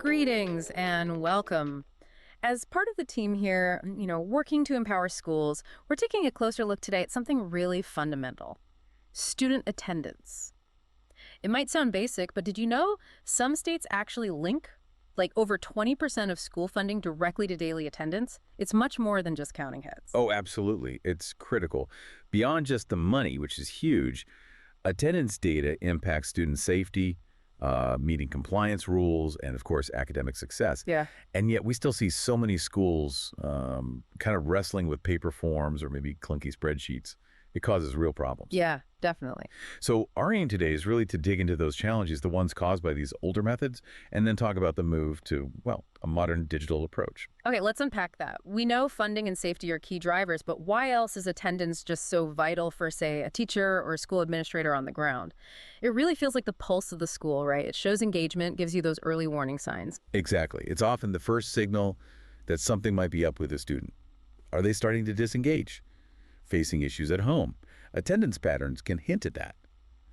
Greetings and welcome. As part of the team here, working to empower schools, we're taking a closer look today at something really fundamental: student attendance. It might sound basic, but did you know some states actually link like over 20% of school funding directly to daily attendance? It's much more than just counting heads. Oh, absolutely. It's critical. Beyond just the money, which is huge, attendance data impacts student safety, meeting compliance rules, and of course, academic success. Yeah. And yet we still see so many schools kind of wrestling with paper forms or maybe clunky spreadsheets. It causes real problems. Yeah, definitely. So our aim today is really to dig into those challenges, the ones caused by these older methods, and then talk about the move to, well, a modern digital approach. Okay, let's unpack that. We know funding and safety are key drivers, but why else is attendance just so vital for, say, a teacher or a school administrator on the ground? It really feels like the pulse of the school, right? It shows engagement, gives you those early warning signs. Exactly. It's often the first signal that something might be up with a student. Are they starting to disengage? Facing issues at home? Attendance patterns can hint at that.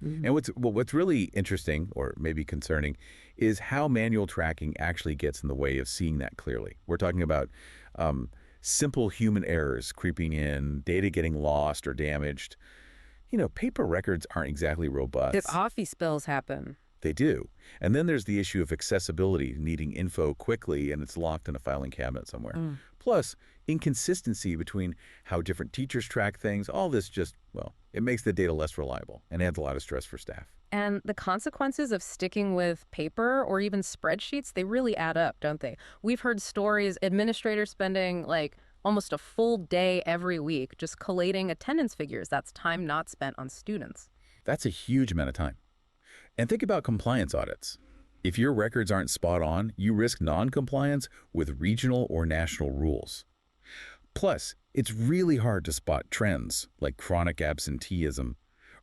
And what's really interesting, or maybe concerning, is how manual tracking actually gets in the way of seeing that clearly. We're talking about simple human errors creeping in, data getting lost or damaged. Paper records aren't exactly robust. If coffee spills happen. They do. And then there's the issue of accessibility, needing info quickly, and it's locked in a filing cabinet somewhere. Plus, inconsistency between how different teachers track things. All this just, well, it makes the data less reliable and adds a lot of stress for staff. And the consequences of sticking with paper or even spreadsheets, they really add up, don't they? We've heard stories, administrators spending like almost a full day every week just collating attendance figures. That's time not spent on students. That's a huge amount of time. And think about compliance audits. If your records aren't spot on, you risk non-compliance with regional or national rules. Plus, it's really hard to spot trends like chronic absenteeism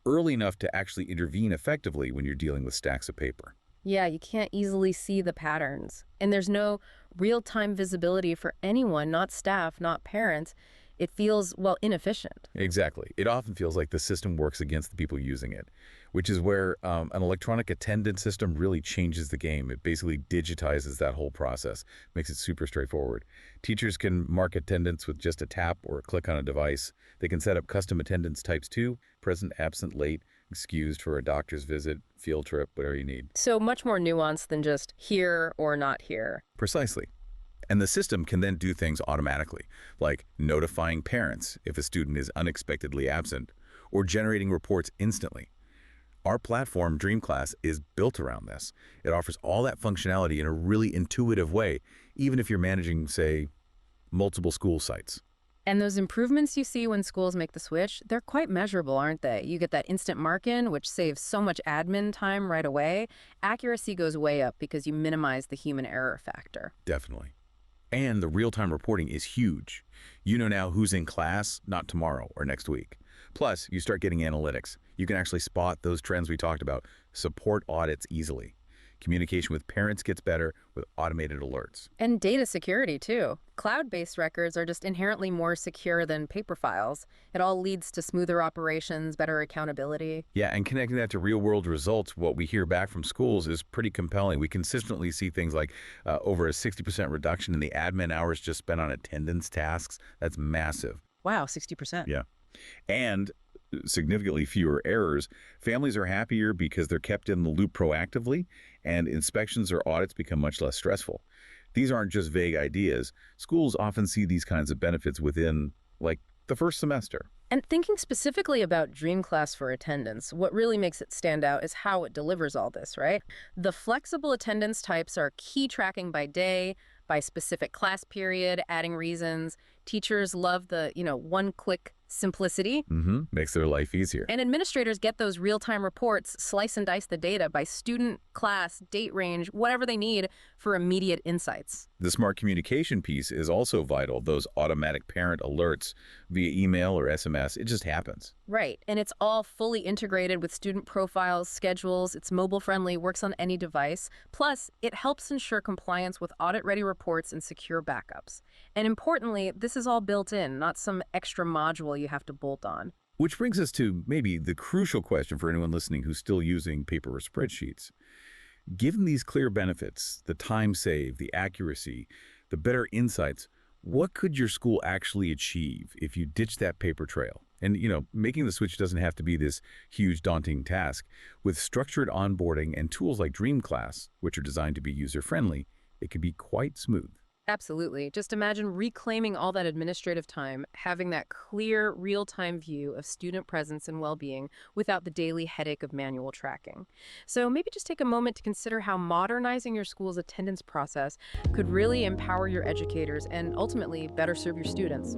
early enough to actually intervene effectively when you're dealing with stacks of paper. Yeah, you can't easily see the patterns. And there's no real-time visibility for anyone, not staff, not parents. It feels, well, inefficient. Exactly. It often feels like the system works against the people using it, which is where an electronic attendance system really changes the game. It basically digitizes that whole process, makes it super straightforward. Teachers can mark attendance with just a tap or a click on a device. They can set up custom attendance types too: present, absent, late, excused for a doctor's visit, field trip, whatever you need. So much more nuanced than just here or not here. Precisely. And the system can then do things automatically, like notifying parents if a student is unexpectedly absent, or generating reports instantly. Our platform, DreamClass, is built around this. It offers all that functionality in a really intuitive way, even if you're managing, say, multiple school sites. And those improvements you see when schools make the switch, they're quite measurable, aren't they? You get that instant mark-in, which saves so much admin time right away. Accuracy goes way up because you minimize the human error factor. Definitely. And the real-time reporting is huge. You know now who's in class, not tomorrow or next week. Plus, you start getting analytics. You can actually spot those trends we talked about, support audits easily. Communication with parents gets better with automated alerts. And data security, too. Cloud-based records are just inherently more secure than paper files. It all leads to smoother operations, better accountability. Yeah, and connecting that to real-world results, what we hear back from schools is pretty compelling. We consistently see things like over a 60% reduction in the admin hours just spent on attendance tasks. That's massive. Wow, 60%. Yeah. And significantly fewer errors. Families are happier because they're kept in the loop proactively, and inspections or audits become much less stressful. These aren't just vague ideas. Schools often see these kinds of benefits within, like, the first semester. And thinking specifically about DreamClass for attendance, what really makes it stand out is how it delivers all this, right? The flexible attendance types are key tracking by day, by specific class period, adding reasons. Teachers love the, one-click simplicity. Makes their life easier. And administrators get those real-time reports, slice and dice the data by student, class, date range, whatever they need for immediate insights. The smart communication piece is also vital. Those automatic parent alerts via email or SMS, it just happens. Right, and it's all fully integrated with student profiles, schedules. It's mobile-friendly, works on any device. Plus, it helps ensure compliance with audit-ready reports and secure backups. And importantly, this is all built in, not some extra module you have to bolt on. Which brings us to maybe the crucial question for anyone listening who's still using paper or spreadsheets. Given these clear benefits, the time saved, the accuracy, the better insights, what could your school actually achieve if you ditch that paper trail? And, making the switch doesn't have to be this huge, daunting task. With structured onboarding and tools like DreamClass, which are designed to be user-friendly, it can be quite smooth. Absolutely. Just imagine reclaiming all that administrative time, having that clear, real-time view of student presence and well-being without the daily headache of manual tracking. So maybe just take a moment to consider how modernizing your school's attendance process could really empower your educators and ultimately better serve your students.